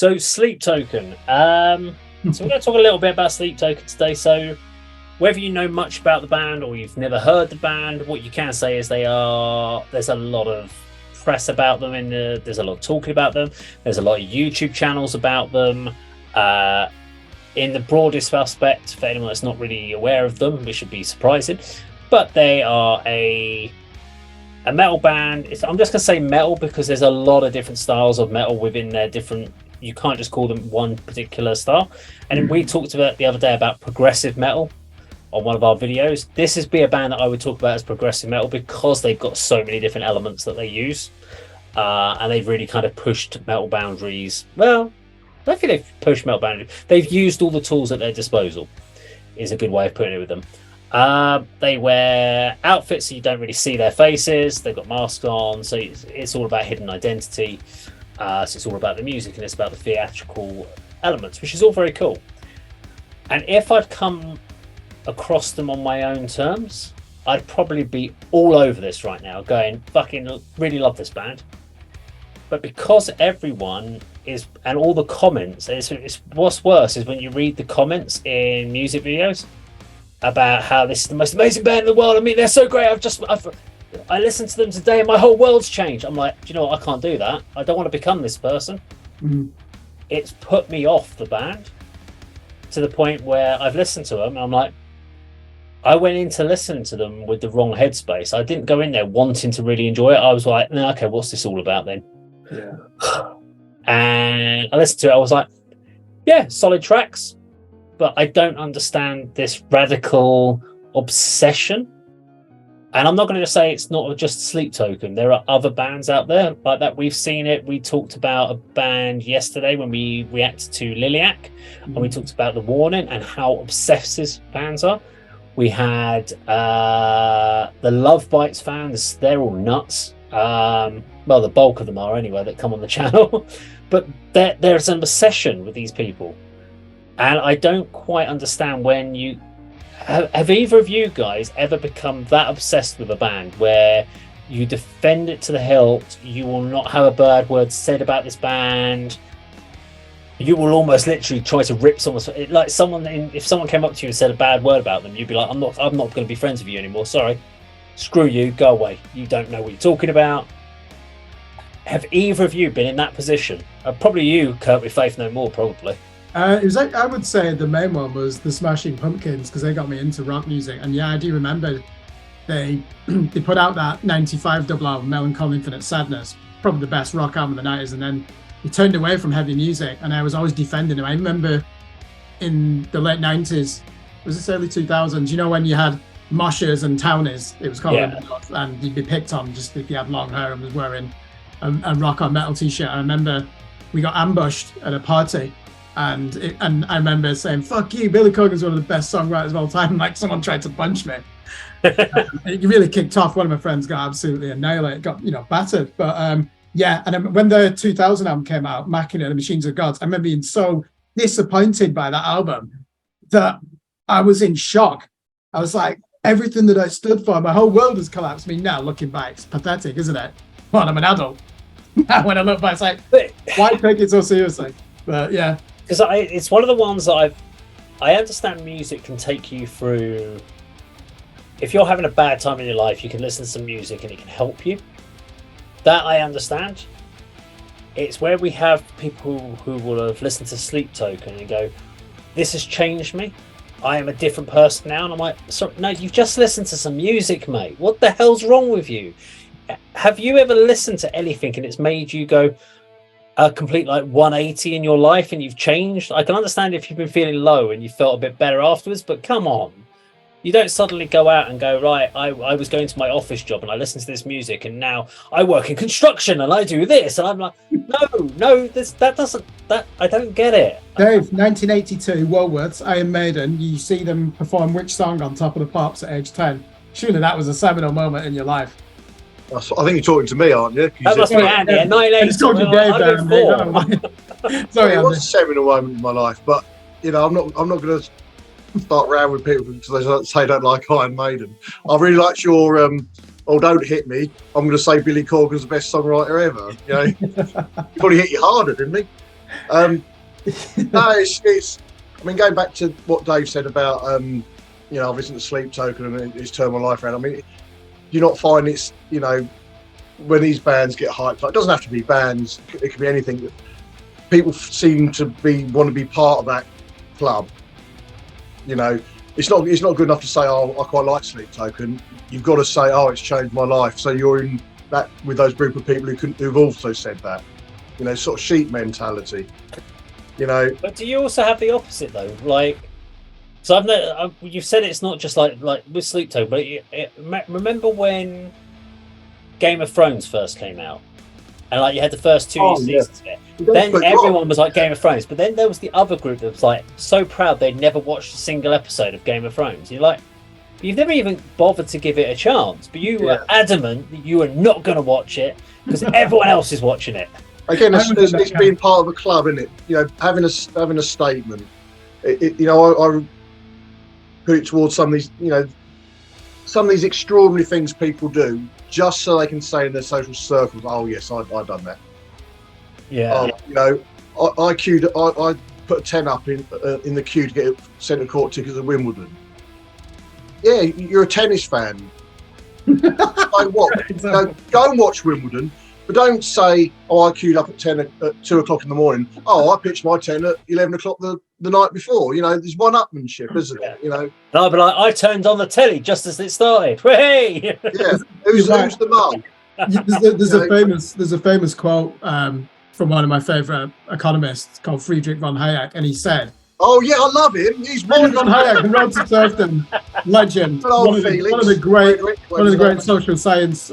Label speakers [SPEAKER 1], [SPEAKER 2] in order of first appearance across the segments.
[SPEAKER 1] So Sleep Token. So we're going to talk a little bit about Sleep Token today. So whether you know much about the band or you've never heard the band, what you can say is there's a lot of press about them, there's a lot of talking about them. There's a lot of YouTube channels about them. In the broadest aspect, for anyone that's not really aware of them, which should be surprising, but they are a metal band. I'm just going to say metal because there's a lot of different styles of metal within their different. You can't just call them one particular style. And we talked about the other day about progressive metal on one of our videos. This is be a band that I would talk about as progressive metal because they've got so many different elements that they use, and they've really kind of pushed metal boundaries. Well, I think they've pushed metal boundaries. They've used all the tools at their disposal, is a good way of putting it with them. They wear outfits so you don't really see their faces. They've got masks on, so it's all about hidden identity. So it's all about the music and it's about the theatrical elements, which is all very cool. And if I'd come across them on my own terms, I'd probably be all over this right now, going, fucking really love this band. But because everyone is, and all the comments, it's what's worse is when you read the comments in music videos about how this is the most amazing band in the world. I mean, they're so great. I listened to them today and my whole world's changed. I'm like, do you know what? I can't do that. I don't want to become this person. It's put me off the band to the point where I've listened to them and I'm like, I went in to listen to them with the wrong headspace. I didn't go in there wanting to really enjoy it. I was like, no, okay, what's this all about then?
[SPEAKER 2] Yeah.
[SPEAKER 1] And I listened to it. I was like, yeah, solid tracks, but I don't understand this radical obsession. And I'm not going to just say it's not just Sleep Token. There are other bands out there like that. We've seen it. We talked about a band yesterday when we reacted to Liliac, and we talked about The Warning and how obsessive bands are. We had the Love Bites fans. They're all nuts. Well, the bulk of them are anyway that come on the channel. But there's an obsession with these people. And I don't quite understand when you... Have either of you guys ever become that obsessed with a band where you defend it to the hilt, you will not have a bad word said about this band, you will almost literally try to rip someone's... Like if someone came up to you and said a bad word about them, you'd be like, I'm not going to be friends with you anymore, sorry. Screw you, go away. You don't know what you're talking about. Have either of you been in that position? Probably you, Kirk, with Faith No More, probably.
[SPEAKER 2] It was like, I would say the main one was the Smashing Pumpkins because they got me into rock music. And yeah, I do remember they put out that 95 double album, Melancholy Infinite Sadness, probably the best rock album of the 90s. And then they turned away from heavy music and I was always defending them. I remember in the late 90s, was this early 2000s, you know, when you had moshers and townies, it was called, and you'd be picked on just if you had long hair and was wearing a rock or metal t-shirt. I remember we got ambushed at a party. And I remember saying, fuck you, Billy Corgan's one of the best songwriters of all time. Like someone tried to punch me. It really kicked off. One of my friends got absolutely annihilated, got, battered. But yeah, and when the 2000 album came out, Machina, The Machines of Gods, I remember being so disappointed by that album that I was in shock. I was like, everything that I stood for, my whole world has collapsed. I mean, now looking back, it's pathetic, isn't it? Well, I'm an adult. Now when I look back, it's like, why take it so seriously? But yeah.
[SPEAKER 1] Because it's one of the ones that I understand music can take you through. If you're having a bad time in your life, you can listen to some music and it can help you. That I understand. It's where we have people who will have listened to Sleep Token and go, this has changed me. I am a different person now. And I'm like, sorry, no, you've just listened to some music, mate. What the hell's wrong with you? Have you ever listened to anything and it's made you go a complete 180 in your life and you've changed? I can understand if you've been feeling low and you felt a bit better afterwards, but come on. You don't suddenly go out and go, right, I was going to my office job and I listened to this music and now I work in construction and I do this. And I'm like, no, I don't get it.
[SPEAKER 2] Dave, 1982, Woolworths, Iron Maiden, you see them perform which song on Top of the Pops at age 10? Surely that was a seminal moment in your life.
[SPEAKER 3] I think you're talking to me, aren't you?
[SPEAKER 1] That must be Andy. At 9/8.
[SPEAKER 2] It's talking to Dave. Sorry,
[SPEAKER 3] it
[SPEAKER 2] Andy.
[SPEAKER 3] was a seminal moment in my life, but I'm not going to start round with people because they say they don't like Iron Maiden. I really liked your Don't Hit Me. I'm going to say Billy Corgan's the best songwriter ever. He probably hit you harder, didn't he? No, it's. I mean, going back to what Dave said about, I've listened to Sleep Token and it's turned my life around. I mean, do you not find it's, when these bands get hyped, it doesn't have to be bands, it could be anything. People seem to want to be part of that club. It's not good enough to say, oh, I quite like Sleep Token. You've got to say, oh, it's changed my life. So you're in that with those group of people who've also said that, sort of sheep mentality.
[SPEAKER 1] But do you also have the opposite though? Like, so you've said it's not just like with Sleep Token, but remember when Game of Thrones first came out, and you had the first two seasons of it. Then everyone was like Game of Thrones, but then there was the other group that was so proud they'd never watched a single episode of Game of Thrones. You're like, you've never even bothered to give it a chance, but you were adamant that you were not going to watch it because everyone else is watching it.
[SPEAKER 3] Again, it's being part of a club, isn't it? Having a statement. I put it towards some of these extraordinary things people do just so they can say in their social circles, "Oh yes, I've done that."
[SPEAKER 1] Yeah.
[SPEAKER 3] I put a 10 up in the queue to get centre court tickets at Wimbledon. Yeah, you're a tennis fan. What? Go and watch Wimbledon. But don't say, "Oh, I queued up at 2 o'clock in the morning. Oh, I pitched my 10 at 11 o'clock the night before." There's one-upmanship, isn't it?
[SPEAKER 1] No, but I turned on the telly just as it started. Hey!
[SPEAKER 3] Yeah, who's the mug?
[SPEAKER 2] There's a famous quote from one of my favourite economists called Friedrich von Hayek, and he said,
[SPEAKER 3] "Oh yeah, I love him. He's
[SPEAKER 2] Friedrich von Hayek, the Road to Serfdom legend, one of the great social science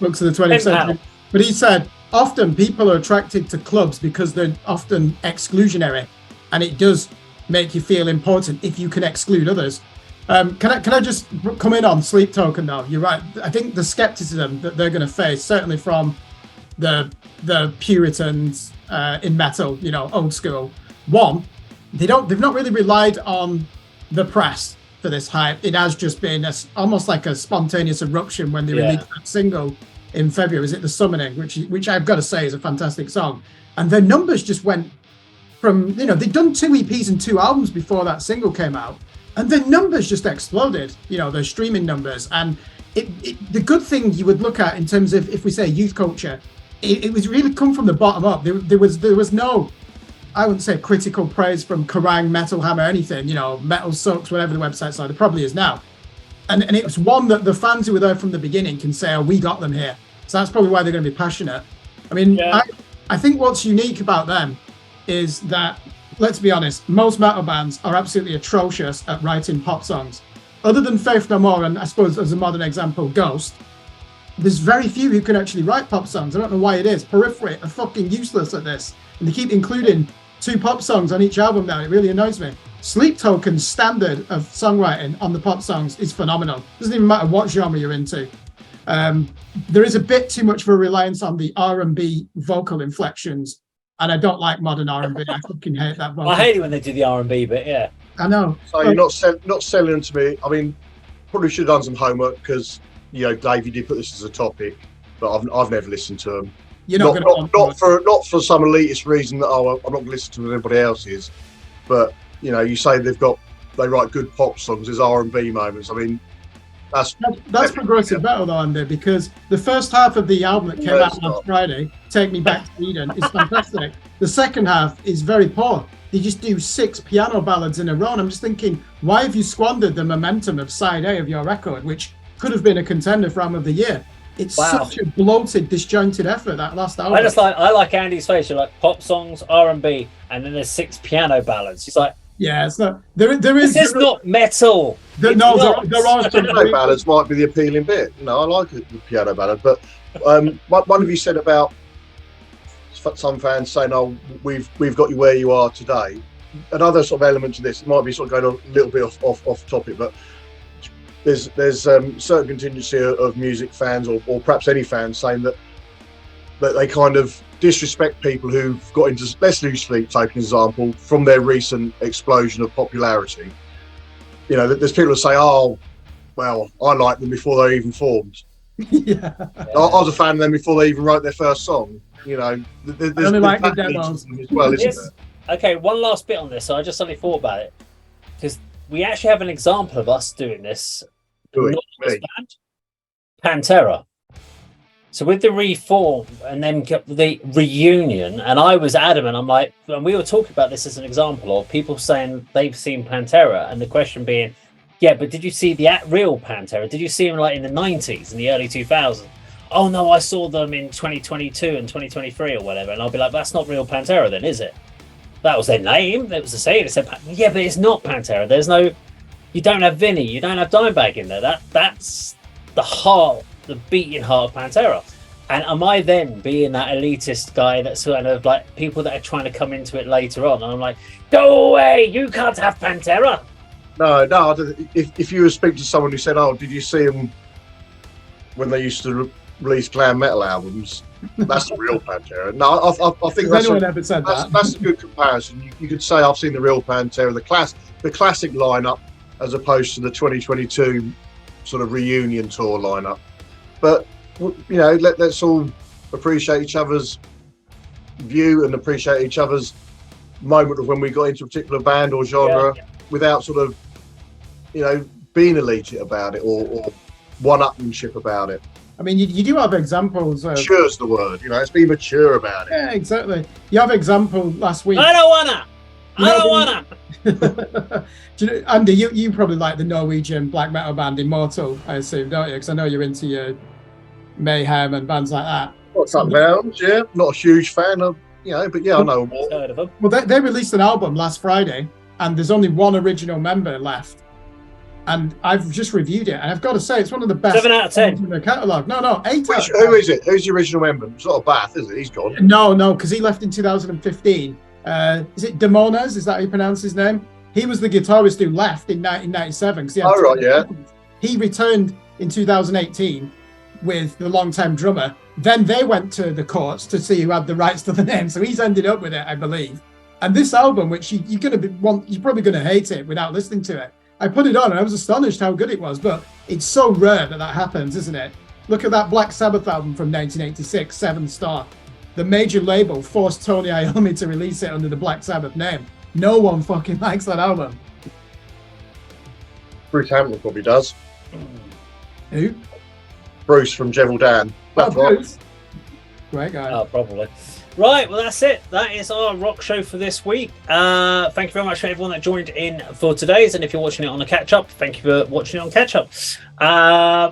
[SPEAKER 2] books of the 20th century." But he said, often people are attracted to clubs because they're often exclusionary, and it does make you feel important if you can exclude others. Can I just come in on Sleep Token though? You're right. I think the skepticism that they're going to face, certainly from the Puritans in metal, old school. One, they've not really relied on the press for this hype. It has just been almost like a spontaneous eruption when they released that single in February. Is it The Summoning, which I've got to say is a fantastic song, and their numbers just went from, they'd done 2 EPs and 2 albums before that single came out, and their numbers just exploded, their streaming numbers. And the good thing you would look at in terms of, if we say youth culture, it was really come from the bottom up. There was no, I wouldn't say critical praise from Kerrang, Metal Hammer, anything, Metal Sucks, whatever the website's like. There probably is now. And it was one that the fans who were there from the beginning can say, "Oh, we got them here." So that's probably why they're going to be passionate. I mean, I think what's unique about them is that, let's be honest, most metal bands are absolutely atrocious at writing pop songs. Other than Faith No More, and I suppose as a modern example, Ghost, there's very few who can actually write pop songs. I don't know why it is. Periphery are fucking useless at this. And they keep including 2 pop songs on each album now. It really annoys me. Sleep Token's standard of songwriting on the pop songs is phenomenal. Doesn't even matter what genre you're into. There is a bit too much of a reliance on the R&B vocal inflections, and I don't like modern R&B. I fucking hate that vocal.
[SPEAKER 1] I hate it when they do the R&B bit, yeah.
[SPEAKER 2] I know.
[SPEAKER 3] So you're not selling them to me. I mean, probably should have done some homework because, Dave, you did put this as a topic, but I've never listened to them.
[SPEAKER 2] You're
[SPEAKER 3] not for some elitist reason that, I'm not going to listen to what everybody else is, but you say they write good pop songs. There's R&B moments. I mean, that's progressive
[SPEAKER 2] metal though, Andy, because the first half of the album that came out last Friday, "Take Me Back to Eden," is fantastic. The second half is very poor. They just do 6 piano ballads in a row, and I'm just thinking, why have you squandered the momentum of side A of your record, which could have been a contender for Album of the Year? It's such a bloated, disjointed effort, that last album.
[SPEAKER 1] I like Andy's face. You're like, pop songs, R&B, and then there's 6 piano ballads. He's like,
[SPEAKER 2] yeah, it's not. There is.
[SPEAKER 1] This is not metal.
[SPEAKER 3] There are some piano ballads. Might be the appealing bit. I like the piano ballad, but one of you said about some fans saying, "Oh, we've got you where you are today." Another sort of element to this, it might be sort of going a little bit off topic, but there's certain contingency of music fans or perhaps any fans saying that they kind of disrespect people who've got into, let's use Sleep Token example, from their recent explosion of popularity. There's people who say, "Oh, well, I liked them before they even formed."
[SPEAKER 2] Yeah.
[SPEAKER 3] I was a fan of them before they even wrote their first song. You know, there's
[SPEAKER 2] only like the
[SPEAKER 3] that nature
[SPEAKER 2] demos.
[SPEAKER 3] to them as well, isn't
[SPEAKER 1] Yes. Okay, one last bit on this. So I just suddenly thought about it because we actually have an example of us doing this.
[SPEAKER 3] there?
[SPEAKER 1] Not this
[SPEAKER 3] Me.
[SPEAKER 1] band, Pantera. So with the reform and then the reunion, and I was adamant. I'm like, and we were talking about this as an example of people saying they've seen Pantera, and the question being, yeah, but did you see the real Pantera? Did you see them like in the 90s, in the early 2000s? Oh no, I saw them in 2022 and 2023 or whatever, and I'll be like, that's not real Pantera, then, is it? That was their name. That was the saying. It said, yeah, but it's not Pantera. There's no, you don't have Vinny, you don't have Dimebag in there. That's the heart, the beating heart of Pantera. And am I then being that elitist guy that's sort of like people that are trying to come into it later on? And I'm like, go away, you can't have Pantera.
[SPEAKER 3] No. If you were speaking to someone who said, "Oh, did you see them when they used to release glam metal albums?" That's the real Pantera. No, I think
[SPEAKER 2] Has anyone ever said that?
[SPEAKER 3] that's a good comparison. You could say I've seen the real Pantera, the classic lineup, as opposed to the 2022 sort of reunion tour lineup. But you know, let's all appreciate each other's view and appreciate each other's moment of when we got into a particular band or genre without sort of, you know, being elite about it or one-upmanship about it.
[SPEAKER 2] I mean, you do have examples.
[SPEAKER 3] Mature's the word, you know. Let's be mature about it.
[SPEAKER 2] Yeah, exactly. You have example last week.
[SPEAKER 1] I don't wanna.
[SPEAKER 2] Do you know, Andy, you probably like the Norwegian black metal band Immortal, I assume, don't you? Because I know you're into your Mayhem and bands like that.
[SPEAKER 3] What's up, Bounds? Yeah, not a huge fan of, you know, but yeah, I know more.
[SPEAKER 1] Heard of them.
[SPEAKER 2] Well, they released an album last Friday, and there's only one original member left. And I've just reviewed it, and I've got to say, it's one of the best
[SPEAKER 1] 7 out of 10
[SPEAKER 2] in the catalogue. No, 8 out of 10.
[SPEAKER 3] Who is it? Who's the original member? It's not a Bath, is it? He's gone.
[SPEAKER 2] No, because he left in 2015. Is it Damones? Is that how you pronounce his name? He was the guitarist who left in 1997.
[SPEAKER 3] Oh, right, yeah.
[SPEAKER 2] He returned in 2018 with the longtime drummer. Then they went to the courts to see who had the rights to the name. So he's ended up with it, I believe. And this album, which you're probably going to hate it without listening to it. I put it on and I was astonished how good it was, but it's so rare that happens, isn't it? Look at that Black Sabbath album from 1986, 7 Star. The major label forced Tony Iommi to release it under the Black Sabbath name. No one fucking likes that album.
[SPEAKER 3] Bruce Hamilton probably does.
[SPEAKER 2] Who?
[SPEAKER 3] Bruce from Devil Dan.
[SPEAKER 2] Oh, Bruce. Great guy.
[SPEAKER 1] Oh, probably. Right, well, that's it. That is our rock show for this week. Thank you very much for everyone that joined in for today's. And if you're watching it on the catch-up, thank you for watching it on catch-up.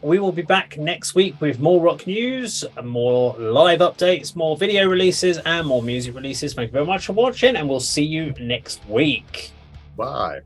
[SPEAKER 1] We will be back next week with more rock news, more live updates, more video releases, and more music releases. Thank you very much for watching, and we'll see you next week.
[SPEAKER 3] Bye.